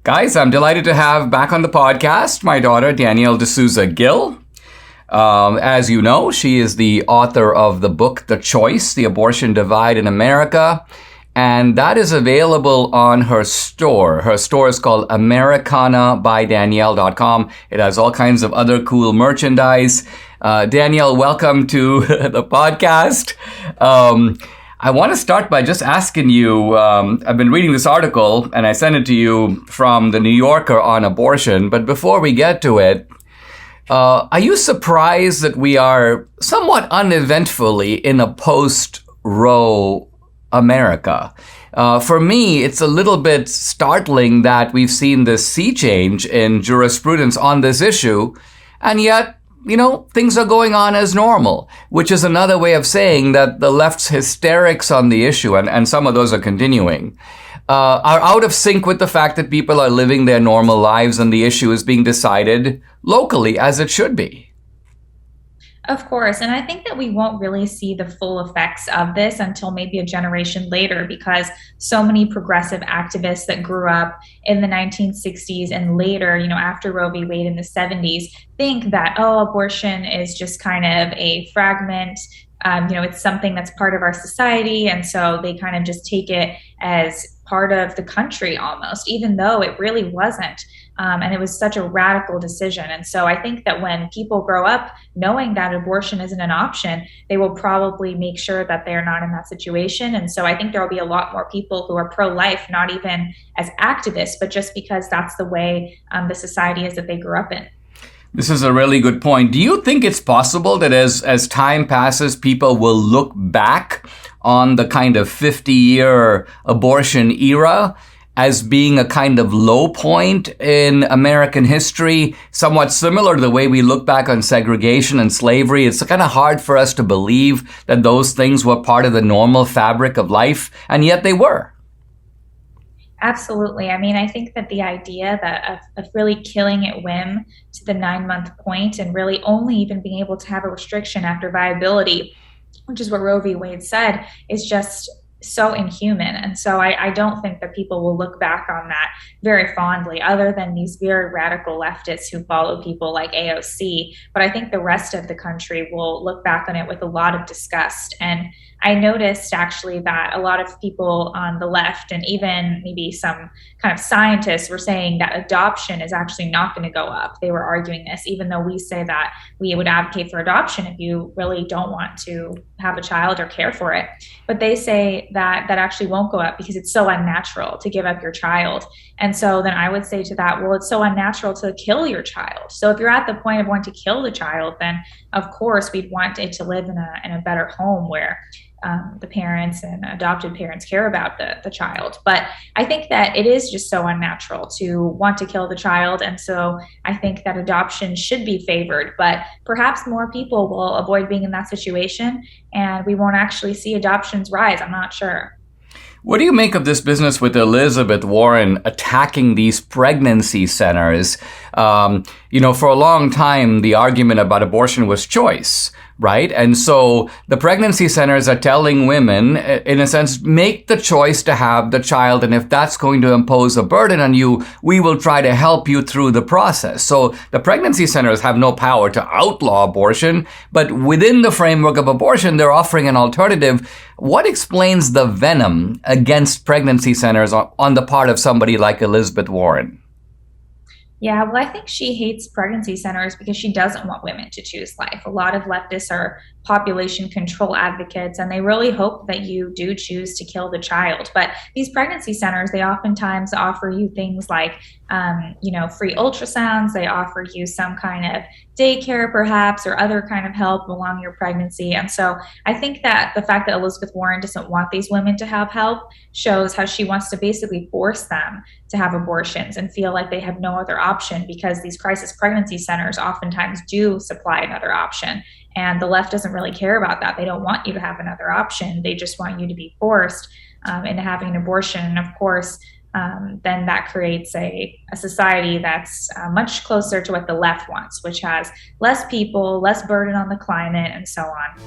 Guys, I'm delighted to have back on the podcast my daughter, Danielle D'Souza Gill. As you know, she is the author of the book, The Choice, The Abortion Divide in America. And that is available on her store. Her store is called americanabydanielle.com. It has all kinds of other cool merchandise. Danielle, welcome to the podcast. I want to start by just asking you, I've been reading this article and I sent it to you from the New Yorker on abortion. But before we get to it, are you surprised that we are somewhat uneventfully in a post-Roe America? For me, it's a little bit startling that we've seen this sea change in jurisprudence on this issue, and yet, things are going on as normal, which is another way of saying that the left's hysterics on the issue, and some of those are continuing, are out of sync with the fact that people are living their normal lives and the issue is being decided locally as it should be. Of course. And I think that we won't really see the full effects of this until maybe a generation later, because so many progressive activists that grew up in the 1960s and later, after Roe v. Wade in the 70s, think that, abortion is just kind of a fragment. It's something that's part of our society. And so they kind of just take it as part of the country almost, even though it really wasn't. And it was such a radical decision. And so I think that when people grow up knowing that abortion isn't an option, they will probably make sure that they're not in that situation. And so I think there will be a lot more people who are pro-life, not even as activists, but just because that's the way the society is that they grew up in. This is a really good point. Do you think it's possible that as time passes, people will look back on the kind of 50-year abortion era as being a kind of low point in American history, somewhat similar to the way we look back on segregation and slavery? It's kind of hard for us to believe that those things were part of the normal fabric of life, and yet they were. Absolutely. I mean, I think that the idea of really killing at whim to the 9-month point and really only even being able to have a restriction after viability, which is what Roe v. Wade said, is just so inhuman. And so I don't think that people will look back on that very fondly, other than these very radical leftists who follow people like AOC. But I think the rest of the country will look back on it with a lot of disgust. And I noticed actually that a lot of people on the left and even maybe some kind of scientists were saying that adoption is actually not going to go up. They were arguing this, even though we say that we would advocate for adoption if you really don't want to have a child or care for it. But they say that actually won't go up because it's so unnatural to give up your child. And so then I would say to that, well, it's so unnatural to kill your child. So if you're at the point of wanting to kill the child, then of course we'd want it to live in a better home where the parents and adopted parents care about the child. But I think that it is just so unnatural to want to kill the child. And so I think that adoption should be favored, but perhaps more people will avoid being in that situation and we won't actually see adoptions rise. I'm not sure. What do you make of this business with Elizabeth Warren attacking these pregnancy centers? For a long time, the argument about abortion was choice, right? And so the pregnancy centers are telling women, in a sense, make the choice to have the child. And if that's going to impose a burden on you, we will try to help you through the process. So the pregnancy centers have no power to outlaw abortion, but within the framework of abortion, they're offering an alternative. What explains the venom against pregnancy centers on the part of somebody like Elizabeth Warren? Yeah, well, I think she hates pregnancy centers because she doesn't want women to choose life. A lot of leftists are population control advocates, and they really hope that you do choose to kill the child. But these pregnancy centers, they oftentimes offer you things like, free ultrasounds. They offer you some kind of daycare, perhaps, or other kind of help along your pregnancy. And so I think that the fact that Elizabeth Warren doesn't want these women to have help shows how she wants to basically force them to have abortions and feel like they have no other option, because these crisis pregnancy centers oftentimes do supply another option. And the left doesn't really care about that. They don't want you to have another option. They just want you to be forced into having an abortion. And of course, then that creates a society that's much closer to what the left wants, which has less people, less burden on the climate, and so on.